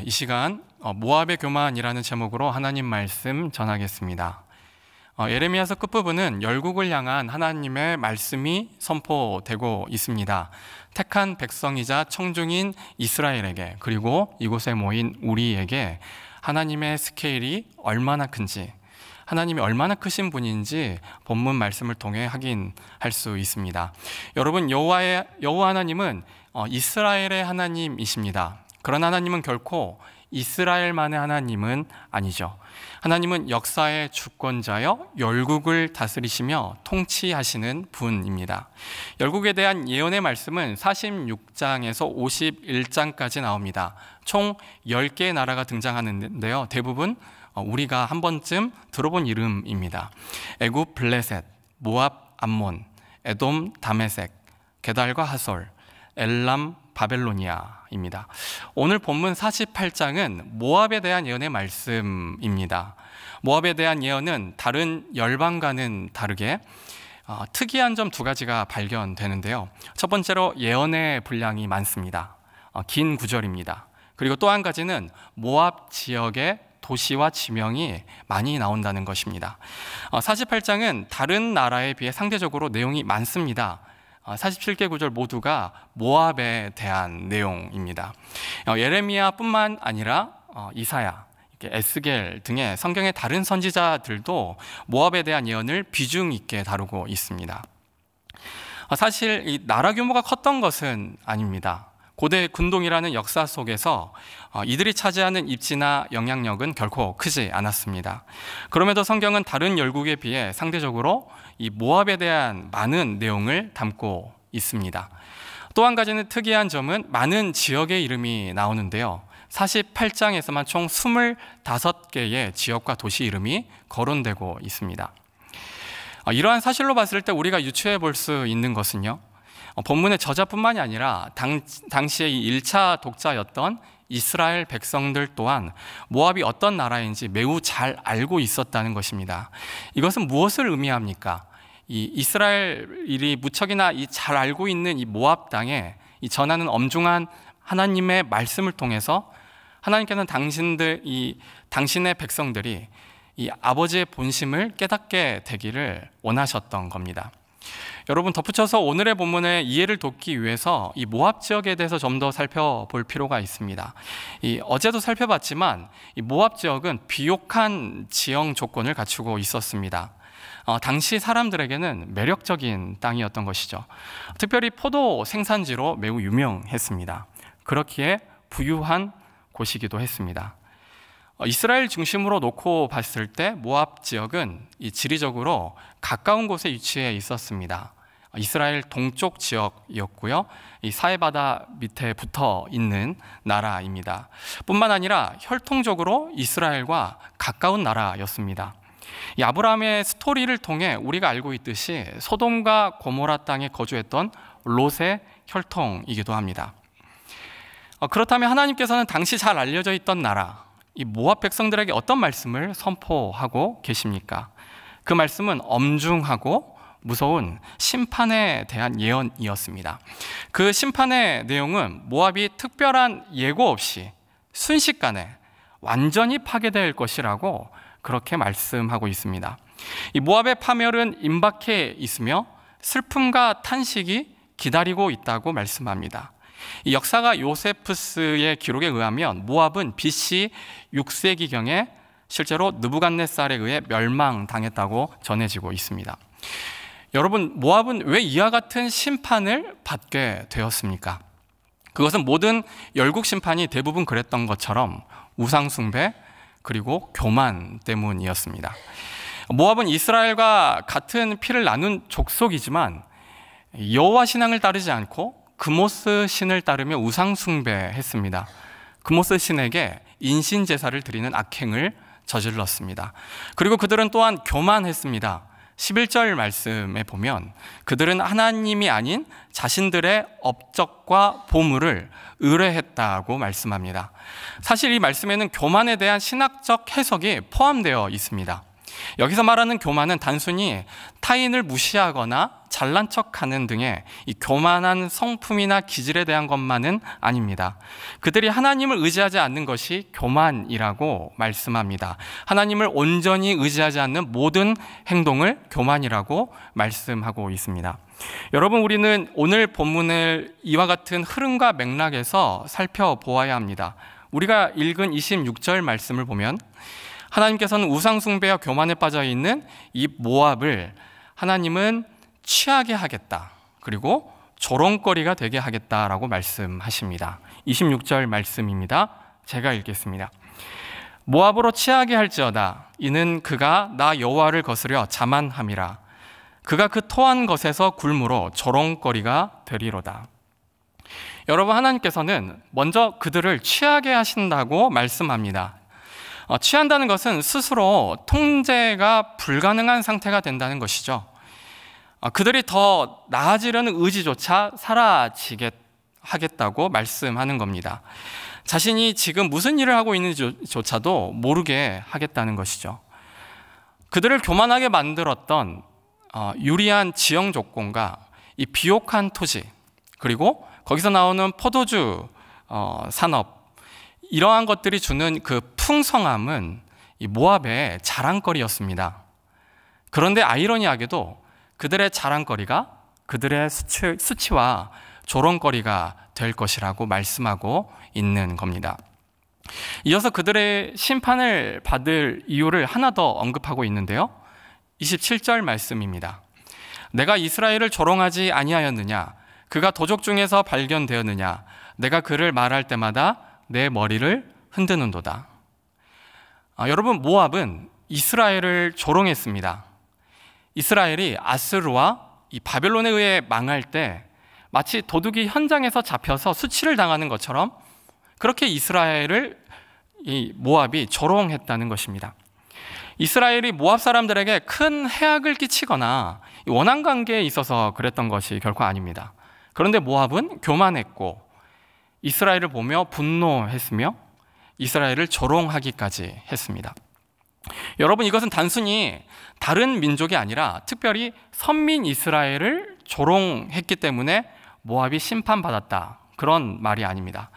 이 시간 모압의 교만이라는 제목으로 하나님 말씀 전하겠습니다. 예레미야서 끝부분은 열국을 향한 하나님의 말씀이 선포되고 있습니다. 택한 백성이자 청중인 이스라엘에게, 그리고 이곳에 모인 우리에게 하나님의 스케일이 얼마나 큰지, 하나님이 얼마나 크신 분인지 본문 말씀을 통해 확인할 수 있습니다. 여러분, 여호와 하나님은 이스라엘의 하나님이십니다. 그런 하나님은 결코 이스라엘만의 하나님은 아니죠. 하나님은 역사의 주권자여 열국을 다스리시며 통치하시는 분입니다. 열국에 대한 예언의 말씀은 46장에서 51장까지 나옵니다. 총 10개의 나라가 등장하는데요, 대부분 우리가 한 번쯤 들어본 이름입니다. 애굽 블레셋, 모압 암몬, 에돔 다메섹, 게달과 하솔, 엘람 바벨로니아입니다. 오늘 본문 48장은 모압에 대한 예언의 말씀입니다. 모압에 대한 예언은 다른 열방과는 다르게 특이한 점 두 가지가 발견되는데요. 첫 번째로 예언의 분량이 많습니다. 긴 구절입니다. 그리고 또 한 가지는 모압 지역의 도시와 지명이 많이 나온다는 것입니다. 48장은 다른 나라에 비해 상대적으로 내용이 많습니다. 47개 구절 모두가 모압에 대한 내용입니다. 예레미야뿐만 아니라 이사야, 에스겔 등의 성경의 다른 선지자들도 모압에 대한 예언을 비중 있게 다루고 있습니다. 사실 이 나라 규모가 컸던 것은 아닙니다. 고대 군동이라는 역사 속에서 이들이 차지하는 입지나 영향력은 결코 크지 않았습니다. 그럼에도 성경은 다른 열국에 비해 상대적으로 이 모압에 대한 많은 내용을 담고 있습니다. 또 한 가지는 특이한 점은 많은 지역의 이름이 나오는데요, 48장에서만 총 25개의 지역과 도시 이름이 거론되고 있습니다. 이러한 사실로 봤을 때 우리가 유추해 볼 수 있는 것은요, 본문의 저자뿐만이 아니라 당시의 이 1차 독자였던 이스라엘 백성들 또한 모압이 어떤 나라인지 매우 잘 알고 있었다는 것입니다. 이것은 무엇을 의미합니까? 이 이스라엘이 무척이나 잘 알고 있는 이 모압 땅에 이 전하는 엄중한 하나님의 말씀을 통해서 하나님께서는 당신의 백성들이 이 아버지의 본심을 깨닫게 되기를 원하셨던 겁니다. 여러분, 덧붙여서 오늘의 본문의 이해를 돕기 위해서 이 모압 지역에 대해서 좀 더 살펴볼 필요가 있습니다. 어제도 살펴봤지만 이 모압 지역은 비옥한 지형 조건을 갖추고 있었습니다. 당시 사람들에게는 매력적인 땅이었던 것이죠. 특별히 포도 생산지로 매우 유명했습니다. 그렇기에 부유한 곳이기도 했습니다. 이스라엘 중심으로 놓고 봤을 때 모압 지역은 이 지리적으로 가까운 곳에 위치해 있었습니다. 이스라엘 동쪽 지역이었고요, 이 사해바다 밑에 붙어 있는 나라입니다. 뿐만 아니라 혈통적으로 이스라엘과 가까운 나라였습니다. 이 아브라함의 스토리를 통해 우리가 알고 있듯이 소돔과 고모라 땅에 거주했던 롯의 혈통이기도 합니다. 그렇다면 하나님께서는 당시 잘 알려져 있던 나라, 이 모압 백성들에게 어떤 말씀을 선포하고 계십니까? 그 말씀은 엄중하고 무서운 심판에 대한 예언이었습니다. 그 심판의 내용은 모압이 특별한 예고 없이 순식간에 완전히 파괴될 것이라고 그렇게 말씀하고 있습니다. 이 모압의 파멸은 임박해 있으며 슬픔과 탄식이 기다리고 있다고 말씀합니다. 이 역사가 요세푸스의 기록에 의하면 모압은 BC 6세기경에 실제로 느부갓네살에 의해 멸망당했다고 전해지고 있습니다. 여러분, 모압은 왜 이와 같은 심판을 받게 되었습니까? 그것은 모든 열국 심판이 대부분 그랬던 것처럼 우상숭배 그리고 교만 때문이었습니다. 모압은 이스라엘과 같은 피를 나눈 족속이지만 여호와 신앙을 따르지 않고 그모스 신을 따르며 우상숭배했습니다. 그모스 신에게 인신제사를 드리는 악행을 저질렀습니다. 그리고 그들은 또한 교만했습니다. 11절 말씀에 보면 그들은 하나님이 아닌 자신들의 업적과 보물을 의뢰했다고 말씀합니다. 사실 이 말씀에는 교만에 대한 신학적 해석이 포함되어 있습니다. 여기서 말하는 교만은 단순히 타인을 무시하거나 잘난 척하는 등의 이 교만한 성품이나 기질에 대한 것만은 아닙니다. 그들이 하나님을 의지하지 않는 것이 교만이라고 말씀합니다. 하나님을 온전히 의지하지 않는 모든 행동을 교만이라고 말씀하고 있습니다. 여러분, 우리는 오늘 본문을 이와 같은 흐름과 맥락에서 살펴보아야 합니다. 우리가 읽은 26절 말씀을 보면 하나님께서는 우상 숭배와 교만에 빠져 있는 이 모압을 하나님은 취하게 하겠다, 그리고 조롱거리가 되게 하겠다라고 말씀하십니다. 26절 말씀입니다. 제가 읽겠습니다. 모압으로 취하게 할지어다. 이는 그가 나 여호와를 거스려 자만함이라. 그가 그 토한 것에서 굶으로 조롱거리가 되리로다. 여러분, 하나님께서는 먼저 그들을 취하게 하신다고 말씀합니다. 취한다는 것은 스스로 통제가 불가능한 상태가 된다는 것이죠. 그들이 더 나아지려는 의지조차 사라지게 하겠다고 말씀하는 겁니다. 자신이 지금 무슨 일을 하고 있는지조차도 모르게 하겠다는 것이죠. 그들을 교만하게 만들었던 유리한 지형 조건과 이 비옥한 토지, 그리고 거기서 나오는 포도주 산업, 이러한 것들이 주는 그 풍성함은 이 모압의 자랑거리였습니다. 그런데 아이러니하게도 그들의 자랑거리가 그들의 수치와 조롱거리가 될 것이라고 말씀하고 있는 겁니다. 이어서 그들의 심판을 받을 이유를 하나 더 언급하고 있는데요. 27절 말씀입니다. 내가 이스라엘을 조롱하지 아니하였느냐? 그가 도적 중에서 발견되었느냐? 내가 그를 말할 때마다 내 머리를 흔드는도다. 여러분, 모압은 이스라엘을 조롱했습니다. 이스라엘이 아스루와 이 바벨론에 의해 망할 때 마치 도둑이 현장에서 잡혀서 수치를 당하는 것처럼 그렇게 이스라엘을 이 모압이 조롱했다는 것입니다. 이스라엘이 모압 사람들에게 큰 해악을 끼치거나 원한 관계에 있어서 그랬던 것이 결코 아닙니다. 그런데 모압은 교만했고 이스라엘을 보며 분노했으며 이스라엘을 조롱하기까지 했습니다. 여러분, 이것은 단순히 다른 민족이 아니라 특별히 선민 이스라엘을 조롱했기 때문에 모압이 심판받았다, 그런 말이 아닙니다.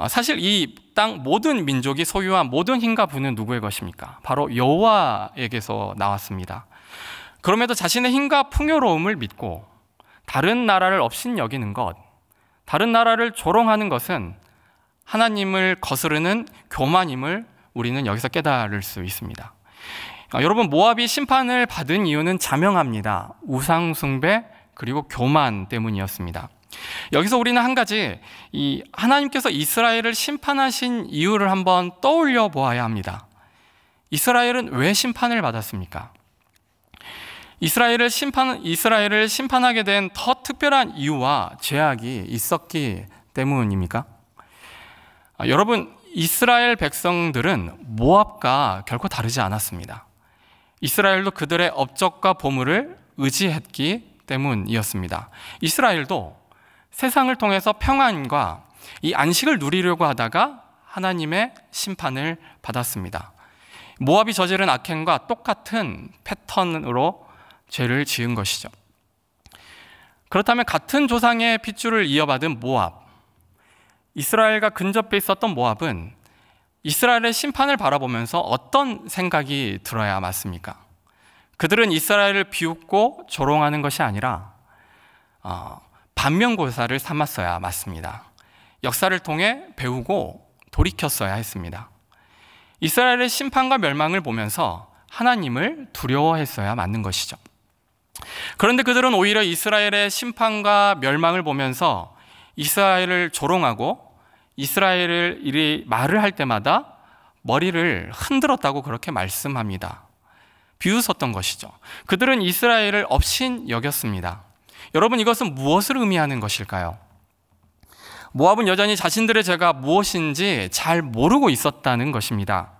사실 이 땅 모든 민족이 소유한 모든 힘과 부는 누구의 것입니까? 바로 여호와에게서 나왔습니다. 그럼에도 자신의 힘과 풍요로움을 믿고 다른 나라를 업신여기는 것, 다른 나라를 조롱하는 것은 하나님을 거스르는 교만임을 우리는 여기서 깨달을 수 있습니다. 여러분, 모압이 심판을 받은 이유는 자명합니다. 우상 숭배 그리고 교만 때문이었습니다. 여기서 우리는 한 가지, 이 하나님께서 이스라엘을 심판하신 이유를 한번 떠올려 보아야 합니다. 이스라엘은 왜 심판을 받았습니까? 이스라엘을 심판하게 된 더 특별한 이유와 제약이 있었기 때문입니까? 여러분, 이스라엘 백성들은 모압과 결코 다르지 않았습니다. 이스라엘도 그들의 업적과 보물을 의지했기 때문이었습니다. 이스라엘도 세상을 통해서 평안과 이 안식을 누리려고 하다가 하나님의 심판을 받았습니다. 모압이 저지른 악행과 똑같은 패턴으로 죄를 지은 것이죠. 그렇다면 같은 조상의 핏줄을 이어받은 모압, 이스라엘과 근접해 있었던 모압은 이스라엘의 심판을 바라보면서 어떤 생각이 들어야 맞습니까? 그들은 이스라엘을 비웃고 조롱하는 것이 아니라 반면교사를 삼았어야 맞습니다. 역사를 통해 배우고 돌이켰어야 했습니다. 이스라엘의 심판과 멸망을 보면서 하나님을 두려워했어야 맞는 것이죠. 그런데 그들은 오히려 이스라엘의 심판과 멸망을 보면서 이스라엘을 조롱하고 이스라엘을 이리 말을 할 때마다 머리를 흔들었다고 그렇게 말씀합니다. 비웃었던 것이죠. 그들은 이스라엘을 업신 여겼습니다. 여러분, 이것은 무엇을 의미하는 것일까요? 모압은 여전히 자신들의 죄가 무엇인지 잘 모르고 있었다는 것입니다.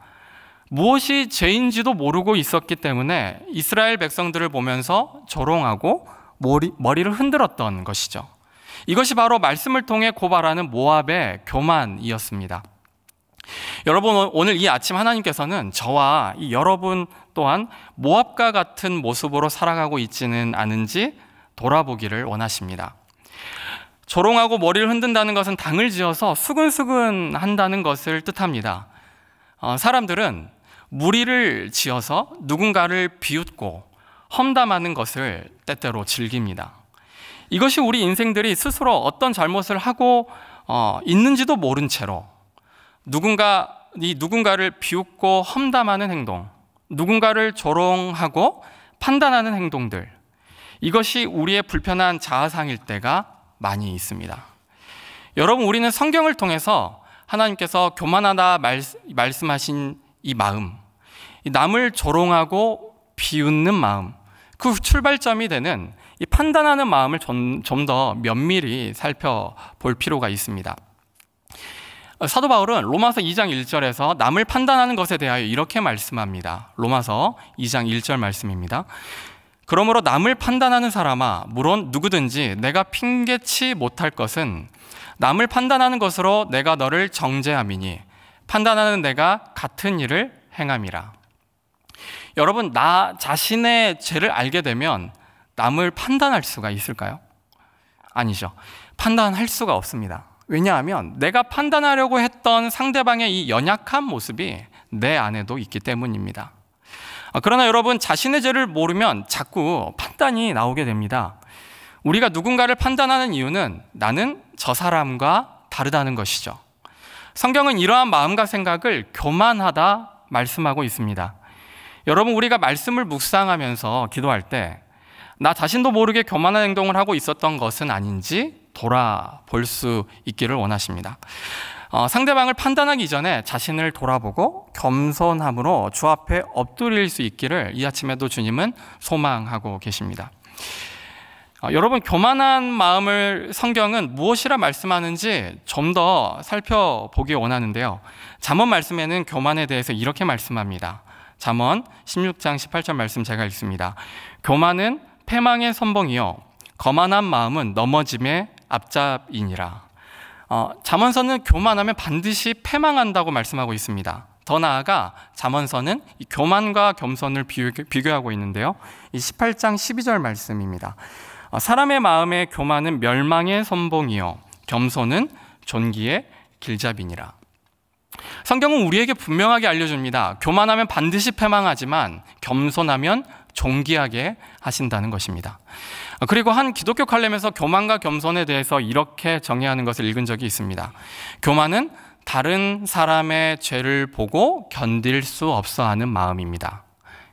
무엇이 죄인지도 모르고 있었기 때문에 이스라엘 백성들을 보면서 조롱하고 머리를 흔들었던 것이죠. 이것이 바로 말씀을 통해 고발하는 모압의 교만이었습니다. 여러분, 오늘 이 아침 하나님께서는 저와 이 여러분 또한 모압과 같은 모습으로 살아가고 있지는 않은지 돌아보기를 원하십니다. 조롱하고 머리를 흔든다는 것은 당을 지어서 수근수근 한다는 것을 뜻합니다. 사람들은 무리를 지어서 누군가를 비웃고 험담하는 것을 때때로 즐깁니다. 이것이 우리 인생들이 스스로 어떤 잘못을 하고 있는지도 모른 채로 누군가를 비웃고 험담하는 행동, 누군가를 조롱하고 판단하는 행동들, 이것이 우리의 불편한 자아상일 때가 많이 있습니다. 여러분, 우리는 성경을 통해서 하나님께서 교만하다 말씀하신 이 마음, 남을 조롱하고 비웃는 마음, 그 출발점이 되는 이 판단하는 마음을 좀 더 면밀히 살펴볼 필요가 있습니다. 사도 바울은 로마서 2장 1절에서 남을 판단하는 것에 대하여 이렇게 말씀합니다. 로마서 2장 1절 말씀입니다. 그러므로 남을 판단하는 사람아, 물론 누구든지 내가 핑계치 못할 것은 남을 판단하는 것으로 내가 너를 정죄함이니 판단하는 내가 같은 일을 행함이라. 여러분, 나 자신의 죄를 알게 되면 남을 판단할 수가 있을까요? 아니죠. 판단할 수가 없습니다. 왜냐하면 내가 판단하려고 했던 상대방의 이 연약한 모습이 내 안에도 있기 때문입니다. 그러나 여러분, 자신의 죄를 모르면 자꾸 판단이 나오게 됩니다. 우리가 누군가를 판단하는 이유는 나는 저 사람과 다르다는 것이죠. 성경은 이러한 마음과 생각을 교만하다 말씀하고 있습니다. 여러분, 우리가 말씀을 묵상하면서 기도할 때 나 자신도 모르게 교만한 행동을 하고 있었던 것은 아닌지 돌아볼 수 있기를 원하십니다. 상대방을 판단하기 전에 자신을 돌아보고 겸손함으로 주 앞에 엎드릴 수 있기를 이 아침에도 주님은 소망하고 계십니다. 여러분, 교만한 마음을 성경은 무엇이라 말씀하는지 좀 더 살펴보기 원하는데요. 잠언 말씀에는 교만에 대해서 이렇게 말씀합니다. 잠언 16장 18절 말씀 제가 읽습니다. 교만은 패망의 선봉이요 거만한 마음은 넘어짐의 앞잡이니라. 잠언서는 교만하면 반드시 패망한다고 말씀하고 있습니다. 더 나아가 잠언서는 이 교만과 겸손을 비교하고 있는데요. 이 18장 12절 말씀입니다. 사람의 마음의 교만은 멸망의 선봉이요 겸손은 존귀의 길잡이니라. 성경은 우리에게 분명하게 알려줍니다. 교만하면 반드시 패망하지만 겸손하면 존귀하게 하신다는 것입니다. 그리고 한 기독교 칼럼에서 교만과 겸손에 대해서 이렇게 정의하는 것을 읽은 적이 있습니다. 교만은 다른 사람의 죄를 보고 견딜 수 없어 하는 마음입니다.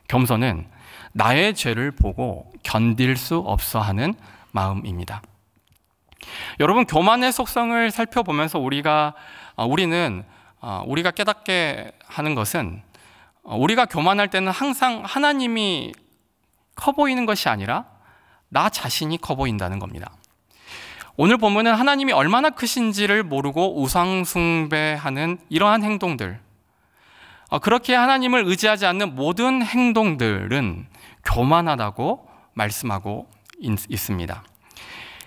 겸손은 나의 죄를 보고 견딜 수 없어 하는 마음입니다. 여러분, 교만의 속성을 살펴보면서 우리는 깨닫게 하는 것은 우리가 교만할 때는 항상 하나님이 커 보이는 것이 아니라 나 자신이 커 보인다는 겁니다. 오늘 본문은 하나님이 얼마나 크신지를 모르고 우상숭배하는 이러한 행동들, 그렇게 하나님을 의지하지 않는 모든 행동들은 교만하다고 말씀하고 있습니다.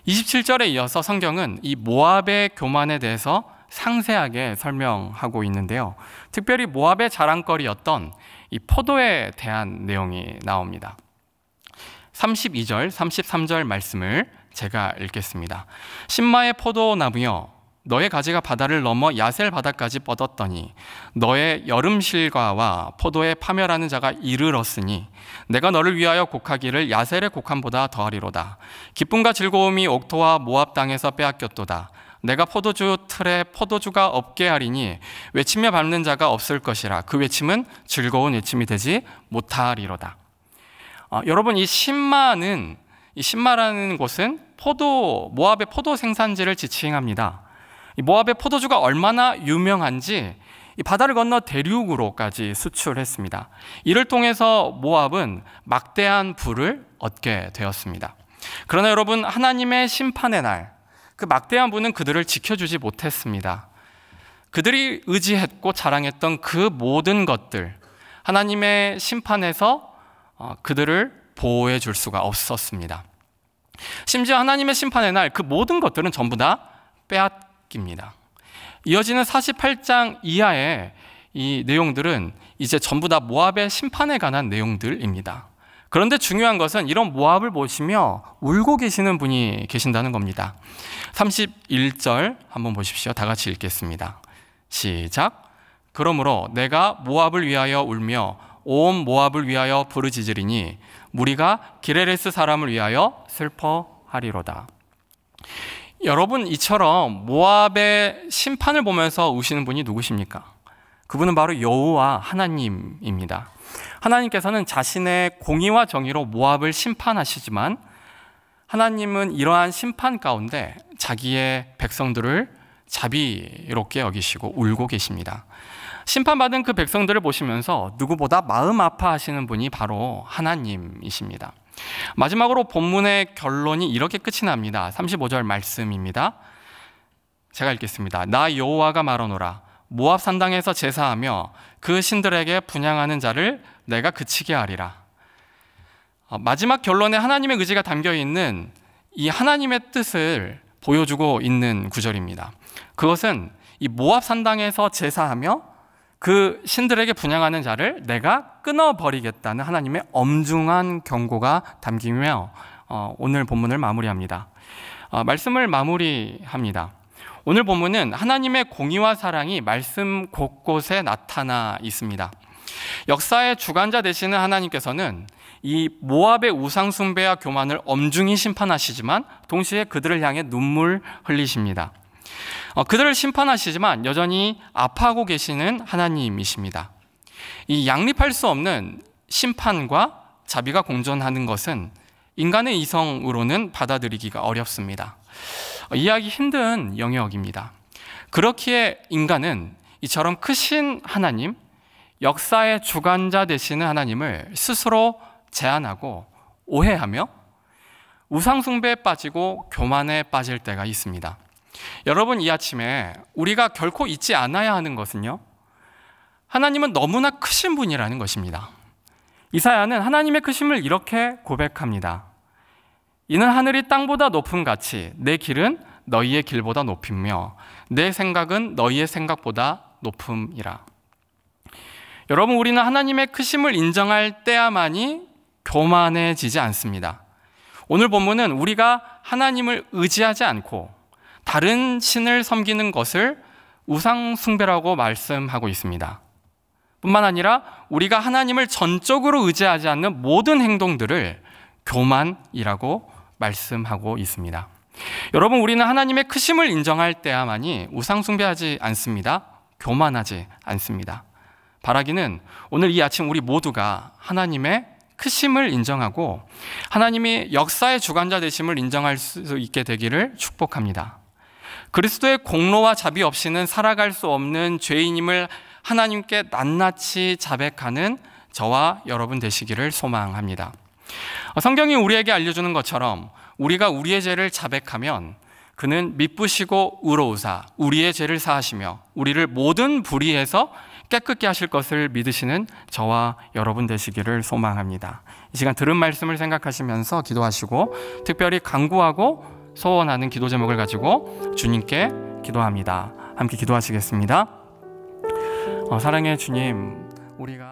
27절에 이어서 성경은 이 모압의 교만에 대해서 상세하게 설명하고 있는데요. 특별히 모압의 자랑거리였던 이 포도에 대한 내용이 나옵니다. 32절, 33절 말씀을 제가 읽겠습니다. 신마의 포도나무여, 너의 가지가 바다를 넘어 야셀 바다까지 뻗었더니 너의 여름 실과와 포도에 파멸하는 자가 이르렀으니 내가 너를 위하여 곡하기를 야셀의 곡함보다 더하리로다. 기쁨과 즐거움이 옥토와 모압 땅에서 빼앗겼도다. 내가 포도주 틀에 포도주가 없게 하리니 외치며 밟는 자가 없을 것이라. 그 외침은 즐거운 외침이 되지 못하리로다. 여러분, 이 신마라는 곳은 모압의 포도 생산지를 지칭합니다. 이 모압의 포도주가 얼마나 유명한지 이 바다를 건너 대륙으로까지 수출했습니다. 이를 통해서 모압은 막대한 부를 얻게 되었습니다. 그러나 여러분, 하나님의 심판의 날, 그 막대한 부는 그들을 지켜주지 못했습니다. 그들이 의지했고 자랑했던 그 모든 것들, 하나님의 심판에서 그들을 보호해 줄 수가 없었습니다. 심지어 하나님의 심판의 날 그 모든 것들은 전부 다 빼앗깁니다. 이어지는 48장 이하의 이 내용들은 이제 전부 다 모압의 심판에 관한 내용들입니다. 그런데 중요한 것은 이런 모압을 보시며 울고 계시는 분이 계신다는 겁니다. 31절 한번 보십시오. 다 같이 읽겠습니다. 시작. 그러므로 내가 모압을 위하여 울며 온 모압을 위하여 부르짖으리니 무리가 기레레스 사람을 위하여 슬퍼하리로다. 여러분, 이처럼 모압의 심판을 보면서 우시는 분이 누구십니까? 그분은 바로 여호와 하나님입니다. 하나님께서는 자신의 공의와 정의로 모압을 심판하시지만 하나님은 이러한 심판 가운데 자기의 백성들을 자비롭게 여기시고 울고 계십니다. 심판받은 그 백성들을 보시면서 누구보다 마음 아파하시는 분이 바로 하나님이십니다. 마지막으로 본문의 결론이 이렇게 끝이 납니다. 35절 말씀입니다. 제가 읽겠습니다. 나 여호와가 말하노라. 모압 산당에서 제사하며 그 신들에게 분향하는 자를 내가 그치게 하리라. 마지막 결론에 하나님의 의지가 담겨있는 이 하나님의 뜻을 보여주고 있는 구절입니다. 그것은 이 모압 산당에서 제사하며 그 신들에게 분향하는 자를 내가 끊어버리겠다는 하나님의 엄중한 경고가 담기며 오늘 본문을 마무리합니다. 말씀을 마무리합니다. 오늘 본문은 하나님의 공의와 사랑이 말씀 곳곳에 나타나 있습니다. 역사의 주관자 되시는 하나님께서는 이 모압의 우상 숭배와 교만을 엄중히 심판하시지만 동시에 그들을 향해 눈물 흘리십니다. 그들을 심판하시지만 여전히 아파하고 계시는 하나님이십니다. 이 양립할 수 없는 심판과 자비가 공존하는 것은 인간의 이성으로는 받아들이기가 어렵습니다. 이해하기 힘든 영역입니다. 그렇기에 인간은 이처럼 크신 하나님, 역사의 주관자 되시는 하나님을 스스로 제한하고 오해하며 우상 숭배에 빠지고 교만에 빠질 때가 있습니다. 여러분, 이 아침에 우리가 결코 잊지 않아야 하는 것은요, 하나님은 너무나 크신 분이라는 것입니다. 이사야는 하나님의 크심을 이렇게 고백합니다. 이는 하늘이 땅보다 높음 같이 내 길은 너희의 길보다 높이며 내 생각은 너희의 생각보다 높음이라. 여러분, 우리는 하나님의 크심을 인정할 때야만이 교만해지지 않습니다. 오늘 본문은 우리가 하나님을 의지하지 않고 다른 신을 섬기는 것을 우상 숭배라고 말씀하고 있습니다. 뿐만 아니라 우리가 하나님을 전적으로 의지하지 않는 모든 행동들을 교만이라고 말씀하고 있습니다. 여러분, 우리는 하나님의 크심을 인정할 때야만이 우상 숭배하지 않습니다. 교만하지 않습니다. 바라기는 오늘 이 아침 우리 모두가 하나님의 크심을 인정하고 하나님이 역사의 주관자 되심을 인정할 수 있게 되기를 축복합니다. 그리스도의 공로와 자비 없이는 살아갈 수 없는 죄인임을 하나님께 낱낱이 자백하는 저와 여러분 되시기를 소망합니다. 성경이 우리에게 알려주는 것처럼 우리가 우리의 죄를 자백하면 그는 미쁘시고 의로우사 우리의 죄를 사하시며 우리를 모든 불의에서 깨끗게 하실 것을 믿으시는 저와 여러분 되시기를 소망합니다. 이 시간 들은 말씀을 생각하시면서 기도하시고 특별히 간구하고 소원하는 기도 제목을 가지고 주님께 기도합니다. 함께 기도하시겠습니다. 사랑의 주님, 우리가